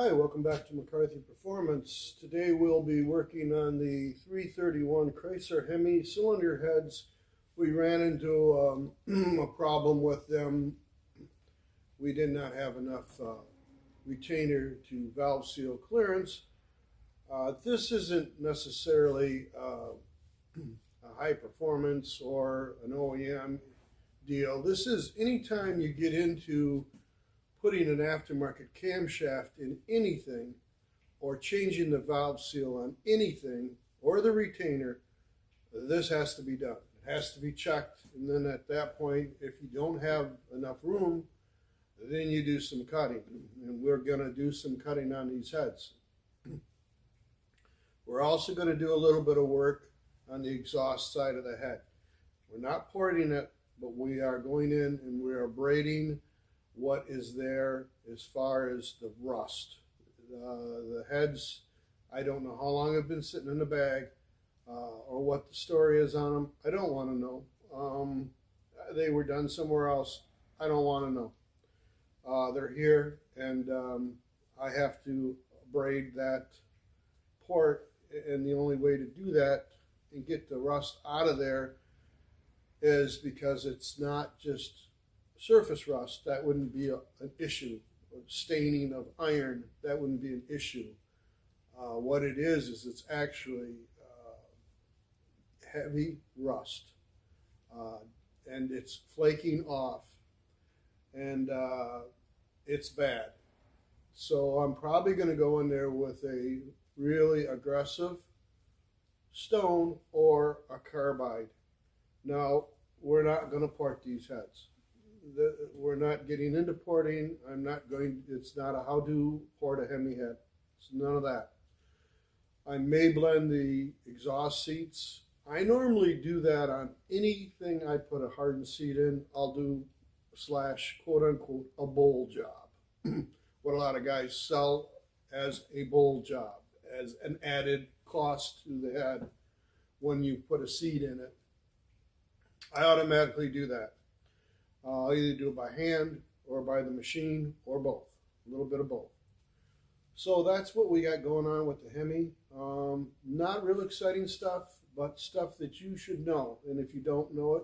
Hi, welcome back to McCarthy Performance. Today we'll be working on the 331 Chrysler Hemi cylinder heads. We ran into a problem with them. We did not have enough retainer to valve seal clearance. This isn't necessarily a high performance or an OEM deal. This is anytime you get into putting an aftermarket camshaft in anything or changing the valve seal on anything or the retainer, this has to be done. It has to be checked, and then at that point, if you don't have enough room, then you do some cutting, and we're going to do some cutting on these heads. We're also going to do a little bit of work on the exhaust side of the head. We're not porting it, but we are going in and we are braiding what is there as far as the rust. The heads, I don't know how long have been sitting in the bag or what the story is on them. I don't want to know. They were done somewhere else. I don't want to know. They're here, and I have to braid that port, and the only way to do that and get the rust out of there is because it's not just surface rust. That wouldn't be an issue. Or staining of iron, that wouldn't be an issue. What it is it's actually heavy rust, and it's flaking off, and it's bad. So I'm probably going to go in there with a really aggressive stone or a carbide. Now, we're not going to port these heads. We're not getting into porting. It's not a how-do port a Hemi head. It's none of that. I may blend the exhaust seats. I normally do that on anything I put a hardened seat in. I'll do / quote-unquote a bowl job. What a lot of guys sell as a bowl job, as an added cost to the head when you put a seat in it. I automatically do that. I'll either do it by hand or by the machine or both, a little bit of both. So that's what we got going on with the Hemi. Not real exciting stuff, but stuff that you should know. And if you don't know it,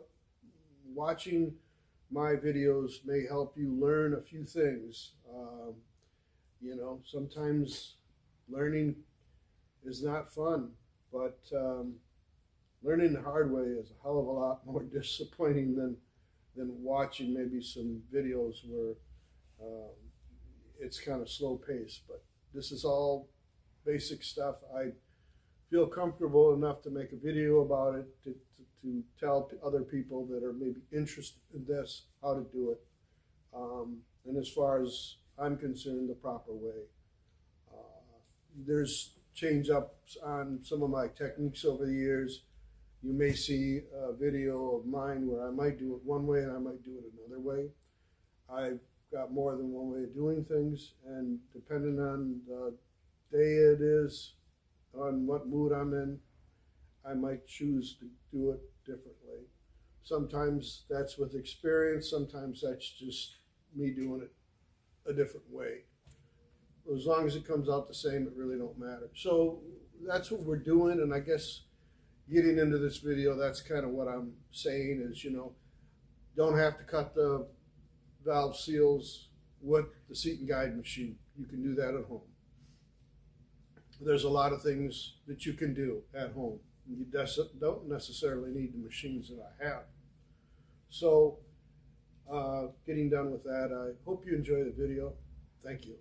watching my videos may help you learn a few things. Sometimes learning is not fun, but learning the hard way is a hell of a lot more disappointing than watching maybe some videos where it's kind of slow paced. But this is all basic stuff. I feel comfortable enough to make a video about it to tell other people that are maybe interested in this how to do it. And as far as I'm concerned, the proper way. There's change ups on some of my techniques over the years. You may see a video of mine where I might do it one way and I might do it another way. I've got more than one way of doing things, and depending on the day it is, on what mood I'm in, I might choose to do it differently. Sometimes that's with experience, sometimes that's just me doing it a different way. As long as it comes out the same, it really don't matter. So that's what we're doing, and I guess getting into this video, that's kind of what I'm saying is, don't have to cut the valve seals with the seat and guide machine. You can do that at home. There's a lot of things that you can do at home. You don't necessarily need the machines that I have. So, getting done with that, I hope you enjoy the video. Thank you.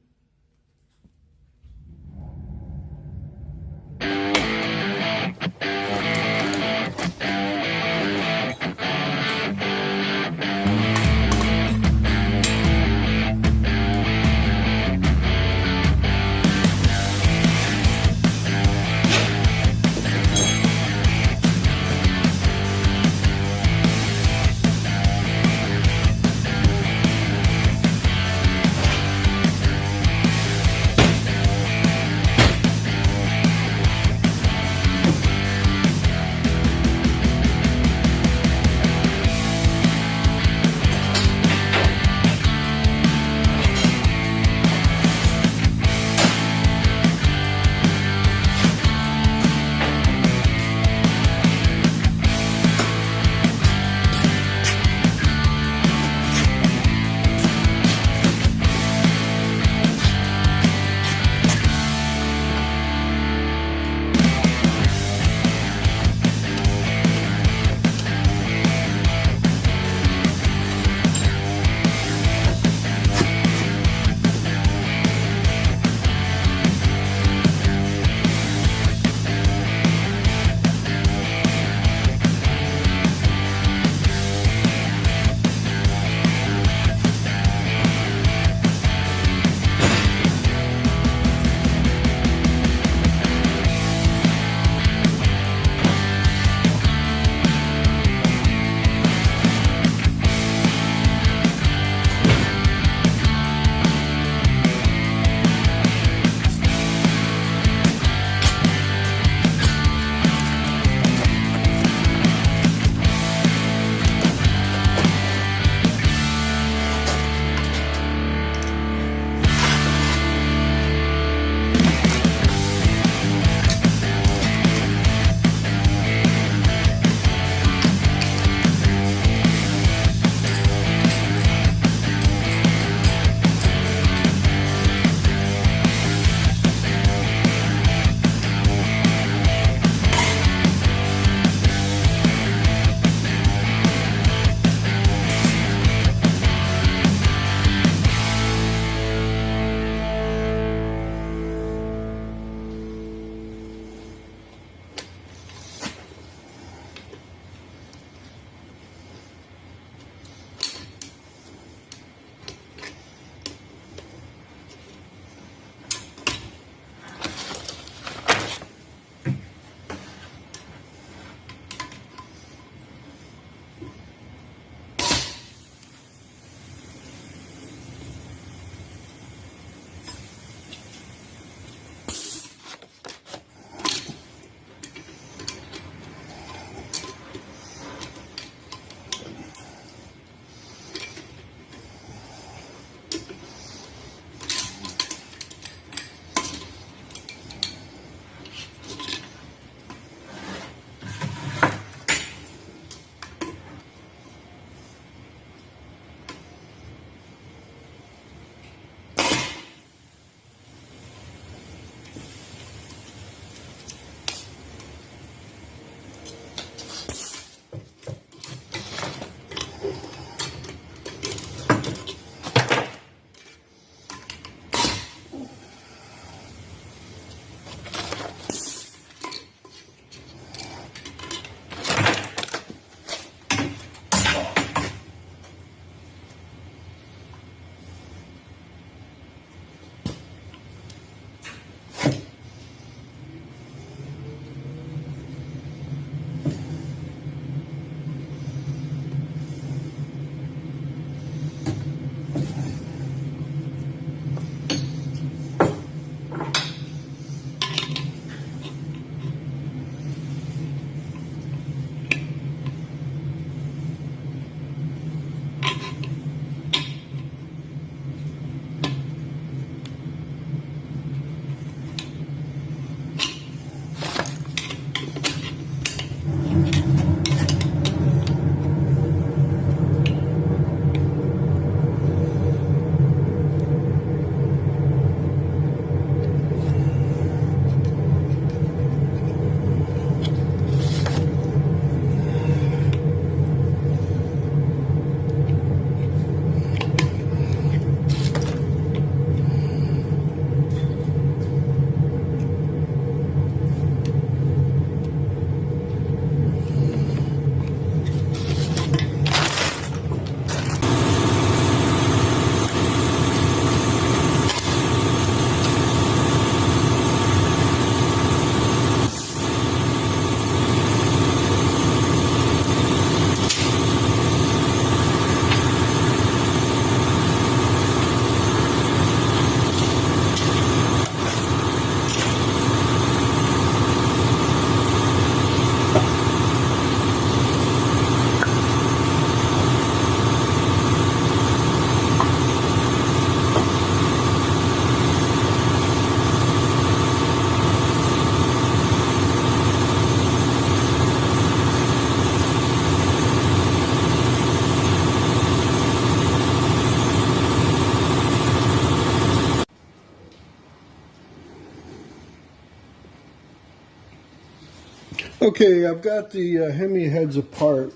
Okay, I've got the Hemi heads apart,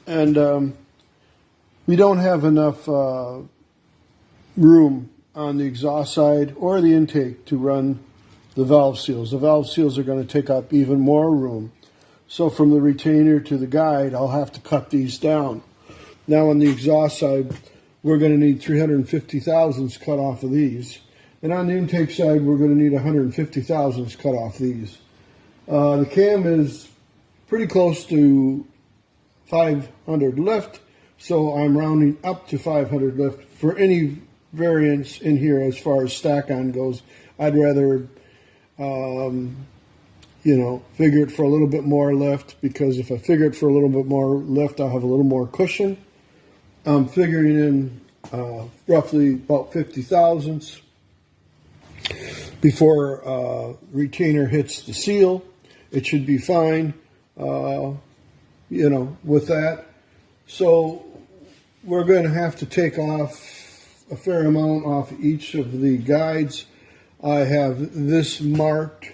and we don't have enough room on the exhaust side or the intake to run the valve seals. The valve seals are going to take up even more room. So from the retainer to the guide, I'll have to cut these down. Now on the exhaust side, we're going to need 350 thousandths cut off of these. And on the intake side, we're going to need 150 thousandths cut off these. The cam is pretty close to 500 lift, so I'm rounding up to 500 lift. For any variance in here as far as stack on goes, I'd rather figure it for a little bit more lift, because if I figure it for a little bit more lift, I'll have a little more cushion. I'm figuring in roughly about 50 thousandths before retainer hits the seal. It should be fine, with that. So we're going to have to take off a fair amount off each of the guides. I have this marked,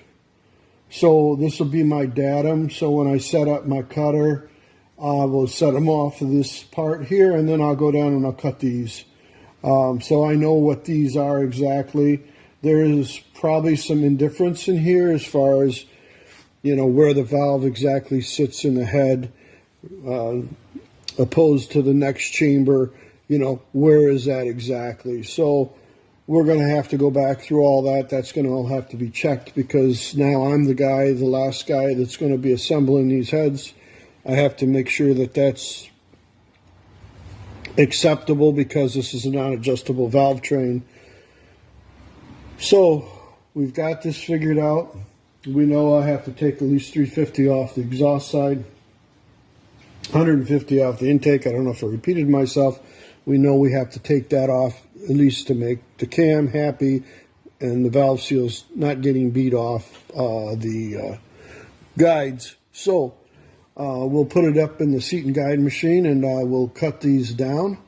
so this will be my datum. So when I set up my cutter, I will set them off of this part here, and then I'll go down and I'll cut these. So I know what these are exactly. There is probably some indifference in here as far as, where the valve exactly sits in the head, opposed to the next chamber, where is that exactly? So we're going to have to go back through all that. That's going to all have to be checked, because now I'm the last guy that's going to be assembling these heads. I have to make sure that that's acceptable, because this is a non-adjustable valve train. So we've got this figured out. We know I have to take at least 350 off the exhaust side, 150 off the intake. I don't know if I repeated myself. We know we have to take that off at least to make the cam happy and the valve seals not getting beat off the guides. So we'll put it up in the seat and guide machine, and we'll cut these down.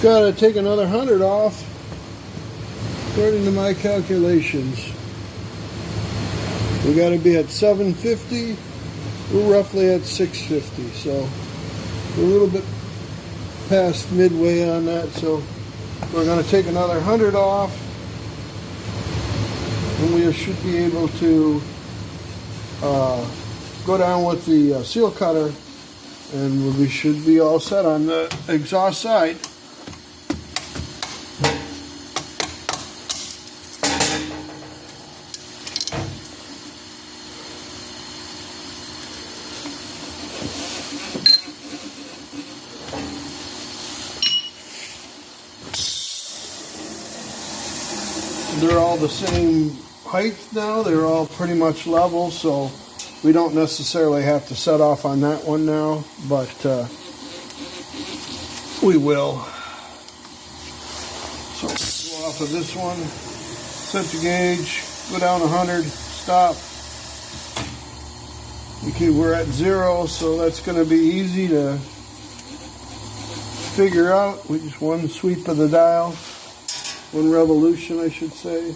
got to take another 100 off according to my calculations. We got to be at 750. We're roughly at 650, so we're a little bit past midway on that, so we're going to take another 100 off, and we should be able to go down with the seal cutter, and we should be all set on the exhaust side. They're all the same height now. They're all pretty much level, so we don't necessarily have to set off on that one now, but we will. So go off of this one, set the gauge, go down 100, stop. Okay, we're at 0, so that's going to be easy to figure out. We just one sweep of the dial. One revolution, I should say.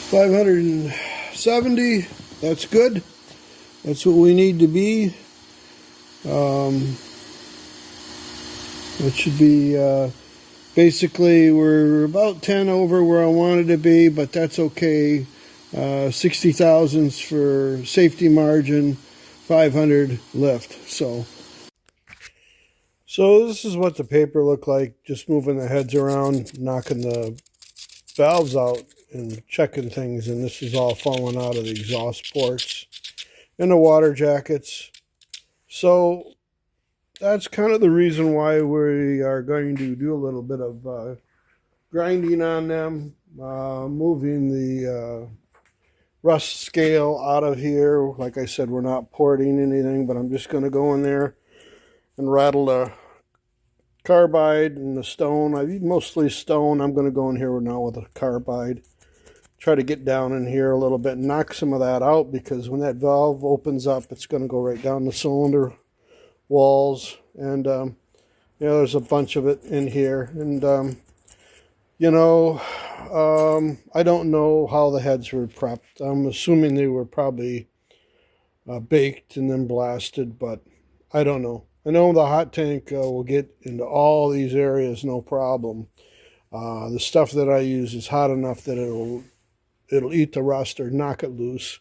570, that's good. That's what we need to be. It should be, basically we're about 10 over where I wanted to be, but that's okay. 60 thousandths for safety margin, 500 lift. So this is what the paper looked like, just moving the heads around, knocking the valves out and checking things, and this is all falling out of the exhaust ports and the water jackets. So that's kind of the reason why we are going to do a little bit of grinding on them, moving the rust scale out of here. Like I said, we're not porting anything, but I'm just going to go in there and rattle the carbide and the stone. I use mostly stone. I'm going to go in here now with a carbide. Try to get down in here a little bit and knock some of that out, because when that valve opens up, it's going to go right down the cylinder walls. And, there's a bunch of it in here. And, I don't know how the heads were prepped. I'm assuming they were probably baked and then blasted, but I don't know. I know the hot tank will get into all these areas no problem. The stuff that I use is hot enough that it'll eat the rust or knock it loose.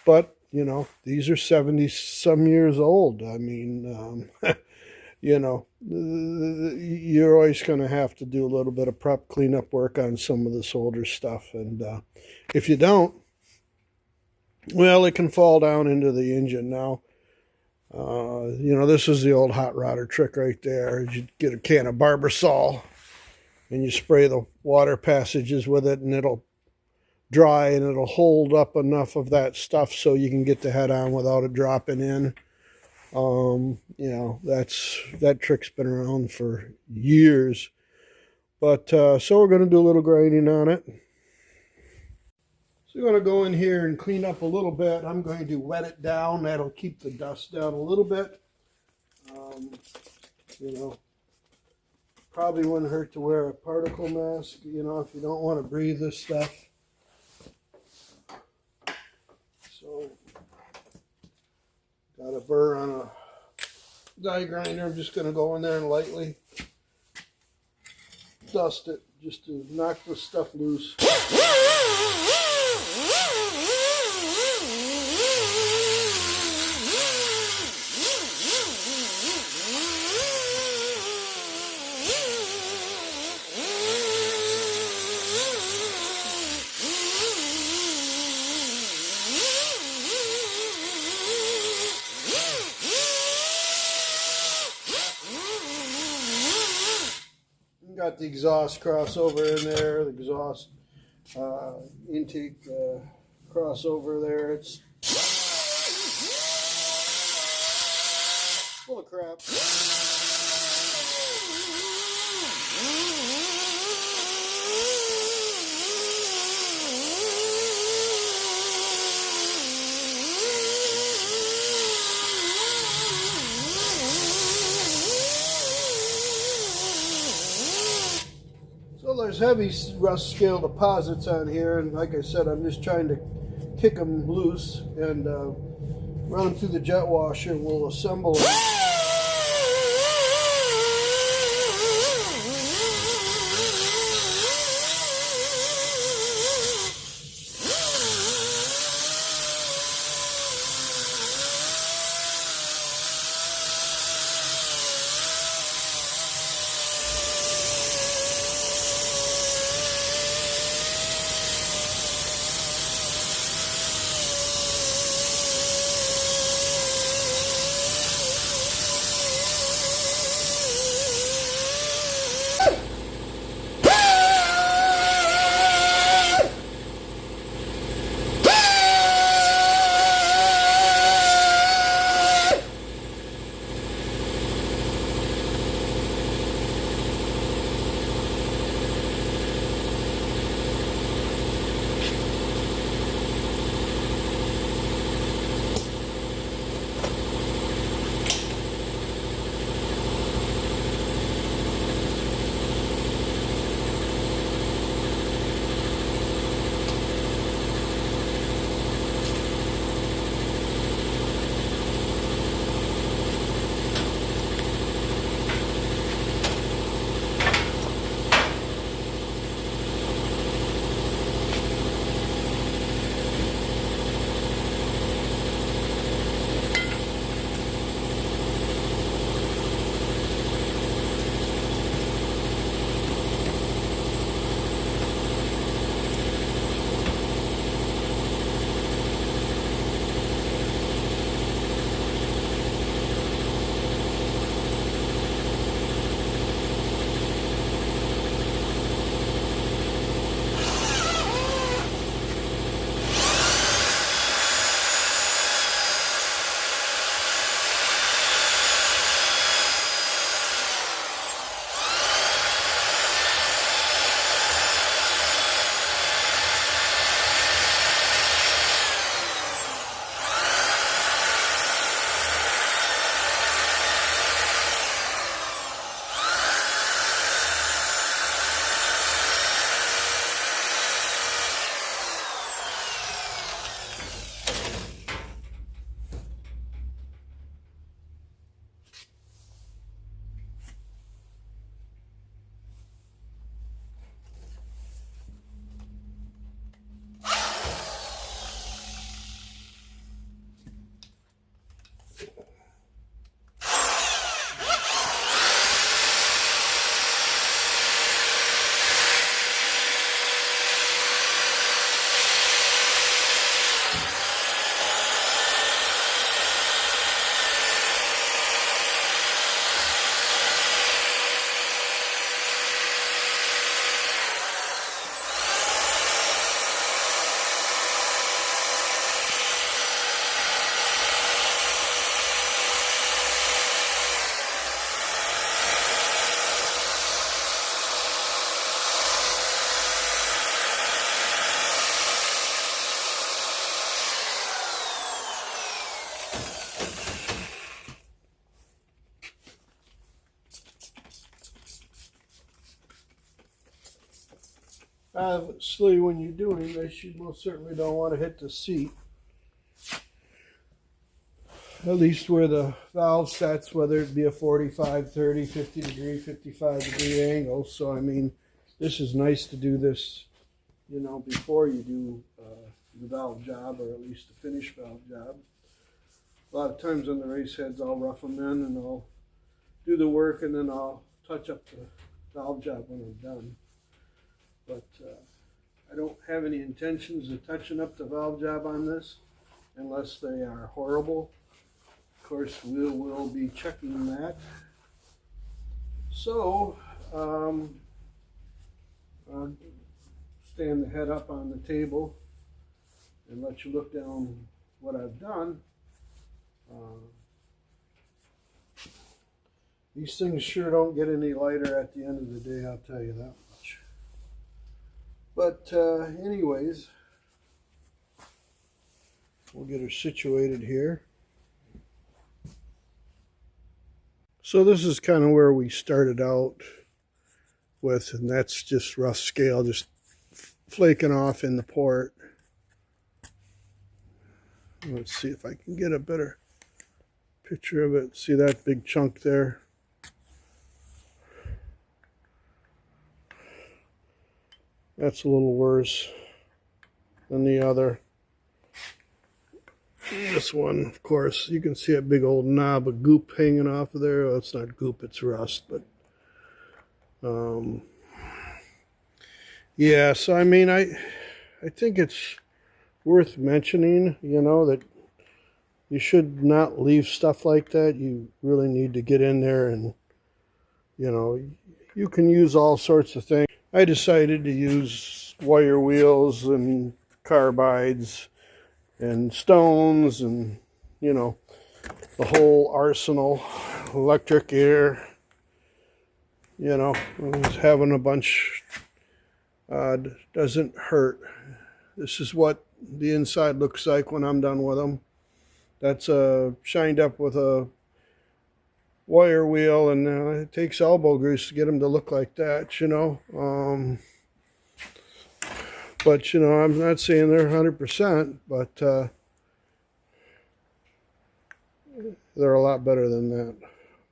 But, these are 70-some years old. I mean, you're always going to have to do a little bit of prep cleanup work on some of this older stuff. And if you don't, well, it can fall down into the engine. Now, this is the old hot rodder trick right there. You get a can of Barbasol and you spray the water passages with it, and it'll dry and it'll hold up enough of that stuff so you can get the head on without it dropping in. That trick's been around for years. But so we're going to do a little grinding on it. So we're going to go in here and clean up a little bit. I'm going to wet it down. That'll keep the dust down a little bit. Probably wouldn't hurt to wear a particle mask, if you don't want to breathe this stuff. So, got a burr on a die grinder. I'm just going to go in there and lightly dust it just to knock the stuff loose. Got the exhaust crossover in there, the exhaust intake crossover there. It's full of crap. So there's heavy rust scale deposits on here, and like I said, I'm just trying to kick them loose and run them through the jet washer. We'll assemble them. obviously when you're doing this, you most certainly don't want to hit the seat. At least where the valve sets, whether it be a 45, 30, 50 degree, 55 degree angle. So, I mean, this is nice to do this, you know, before you do the valve job, or at least the finished valve job. A lot of times on the race heads, I'll rough them in and I'll do the work, and then I'll touch up the valve job when I'm done. But I don't have any intentions of touching up the valve job on this unless they are horrible. Of course, we will be checking that. So, I'll stand the head up on the table and let you look down what I've done. These things sure don't get any lighter at the end of the day, I'll tell you that much. But anyways, we'll get her situated here. So this is kind of where we started out with, and that's just rough scale, just flaking off in the port. Let's see if I can get a better picture of it. See that big chunk there? That's a little worse than the other. This one, of course, you can see a big old knob of goop hanging off of there. Well, it's not goop, it's rust, but yeah, so I mean, I think it's worth mentioning, you know, that you should not leave stuff like that. You really need to get in there, and, you know, you can use all sorts of things. I decided to use wire wheels and carbides and stones and, you know, the whole arsenal, electric, air, you know, having a bunch doesn't hurt. This is what the inside looks like when I'm done with them. That's shined up with a wire wheel, and it takes elbow grease to get them to look like that, you know. But, you know, I'm not saying they're 100%, but they're a lot better than that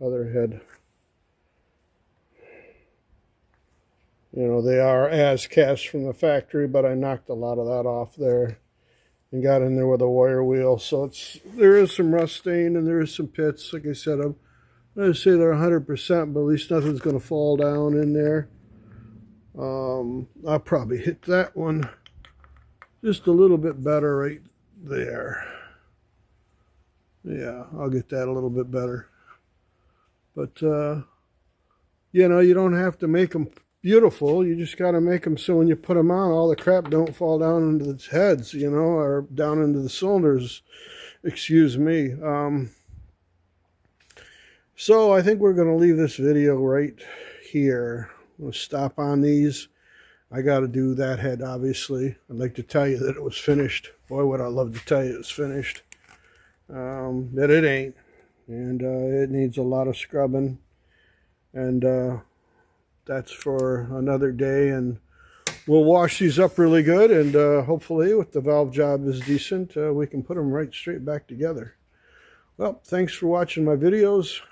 other head. You know, they are as cast from the factory, but I knocked a lot of that off there and got in there with a wire wheel. So there is some rust stain and there is some pits. Like I said, I'm going to say they're 100%, but at least nothing's going to fall down in there. I'll probably hit that one just a little bit better right there. Yeah, I'll get that a little bit better. But, you know, you don't have to make them beautiful. You just got to make them so when you put them on, all the crap don't fall down into the heads, you know, or down into the cylinders. Excuse me. So I think we're going to leave this video right here. We'll stop on these. I got to do that head, obviously. I'd like to tell you that it was finished. Boy, would I love to tell you it was finished. But it ain't. And it needs a lot of scrubbing. And that's for another day. And we'll wash these up really good. And hopefully, if the valve job is decent, we can put them right straight back together. Well, thanks for watching my videos.